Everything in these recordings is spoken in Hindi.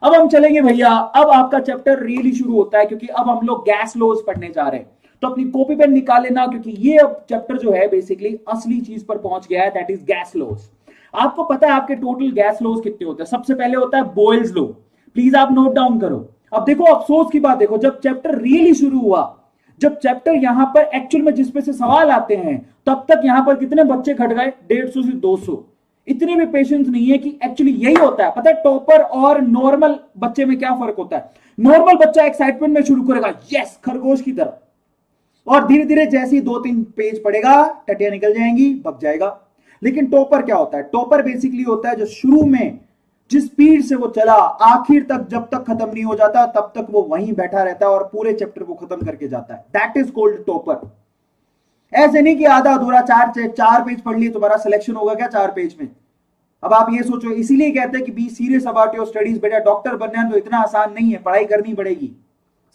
अब हम चलेंगे भैया, अब आपका चैप्टर रियली शुरू होता है, क्योंकि अब हम लोग गैस लॉज पढ़ने जा रहे हैं। तो अपनी कॉपी पेन निकाल लेना, क्योंकि ये अब चैप्टर जो है बेसिकली असली चीज पर पहुंच गया है, दैट इज गैस लॉज। आपको पता है आपके टोटल गैस लॉज कितने होते हैं? सबसे पहले होता है बॉयल्स लॉ। प्लीज आप नोट डाउन करो। अब देखो, अफसोस की बात देखो, जब चैप्टर रियली शुरू हुआ, जब चैप्टर यहां पर एक्चुअल में जिसपे से सवाल आते हैं, तब तक यहां पर कितने बच्चे घट गए? 150 से 200। इतने भी पेशेंस नहीं है कि एक्चुअली यही होता है। पता है टॉपर और नॉर्मल बच्चे में क्या फर्क होता है? नॉर्मल बच्चा एक्साइटमेंट में शुरू करेगा, यस, खरगोश की तरह, और धीरे धीरे जैसे ही 2-3 पेज पढ़ेगा, टटिया निकल जाएंगी, भग जाएगा। लेकिन टॉपर क्या होता है? टॉपर बेसिकली होता है जो शुरू में जिस स्पीड से वो चला, आखिर तक जब तक खत्म नहीं हो जाता तब तक वो वहीं बैठा रहता है और पूरे चैप्टर को खत्म करके जाता है। That is called topper. ऐसे नहीं कि आधा अधूरा चार पेज पढ़ लिए तुम्हारा सिलेक्शन होगा क्या 4 पेज में? अब आप ये सोचो, इसीलिए कहते हैं कि be serious about your studies बेटा। डॉक्टर बनना है तो इतना आसान नहीं है, पढ़ाई करनी पड़ेगी।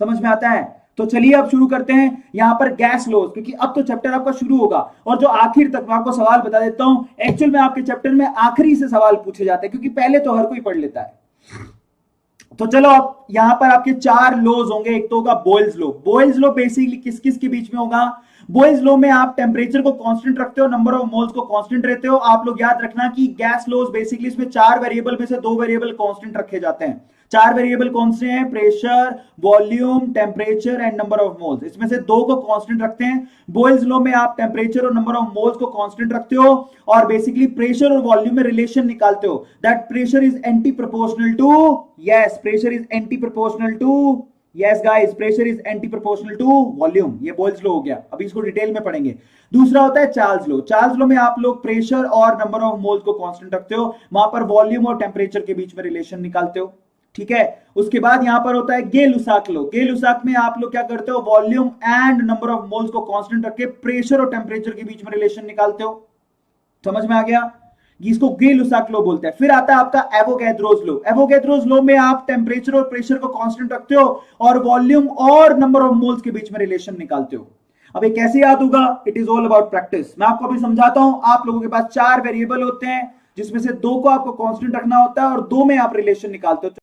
समझ में आता है? तो चलिए अब शुरू करते हैं यहां पर गैस लॉज, क्योंकि अब तो चैप्टर आपका शुरू होगा। और जो आखिर तक, मैं आपको सवाल बता देता हूं, एक्चुअल में आपके चैप्टर में आखिरी से सवाल पूछे जाते हैं, क्योंकि पहले तो हर कोई पढ़ लेता है। तो चलो, अब यहां पर आपके 4 लॉज होंगे। एक तो होगा Boyle's law. Boyle's law basically किस किस के बीच में होगा? बॉयल्स लॉ में आप टेम्परेचर को कांस्टेंट रखते हो, नंबर ऑफ मोल्स को कांस्टेंट रहते हो। आप लोग याद रखना कि गैस लॉज बेसिकली इसमें 4 वेरिएबल में से 2 वेरिएबल कांस्टेंट रखे जाते हैं। 4 वेरिएबल कौन से हैं? Pressure, volume, temperature and number of moles. इसमें से 2 को कांस्टेंट रखते हैं। बॉयल्स लॉ में आप टेम्परेचर और नंबर ऑफ मोल्स को कांस्टेंट रखते हो और बेसिकली प्रेशर और वॉल्यूम में रिलेशन निकालते हो। That pressure is anti proportional to, yes, pressure is anti proportional to, yes guys, pressure is anti proportional to volume. ये बॉयल्स लॉ हो गया। अभी इसको डिटेल में पढ़ेंगे। दूसरा होता है चार्ल्स लॉ। चार्ल्स लॉ में आप लोग प्रेशर और नंबर ऑफ मोल्स को कांस्टेंट रखते हो, वहां पर वॉल्यूम और टेम्परेचर के बीच में रिलेशन निकालते हो। ठीक है। उसके बाद यहां पर होता है गे-लुसाक लॉ। गे-लुसाक में आप लोग क्या करते हो? Volume and number of moles को कांस्टेंट रख के प्रेशर और टेम्परेचर के बीच में रिलेशन निकालते हो। समझ में आ गया? इसको गे-लुसाक लॉ बोलते हैं। फिर आता है आपका एवोगैड्रोस लॉ। एवोगैड्रोस लॉ में आप टेम्परेचर और प्रेशर को कांस्टेंट रखते हो और वॉल्यूम और नंबर ऑफ मोल्स के बीच में रिलेशन निकालते हो। अब ये कैसे याद होगा? It is all about practice. मैं आपको अभी समझाता हूं। आप लोगों के पास 4 वेरिएबल होते हैं, जिसमें से 2 को आपको कांस्टेंट रखना होता है और 2 में आप रिलेशन निकालते हो।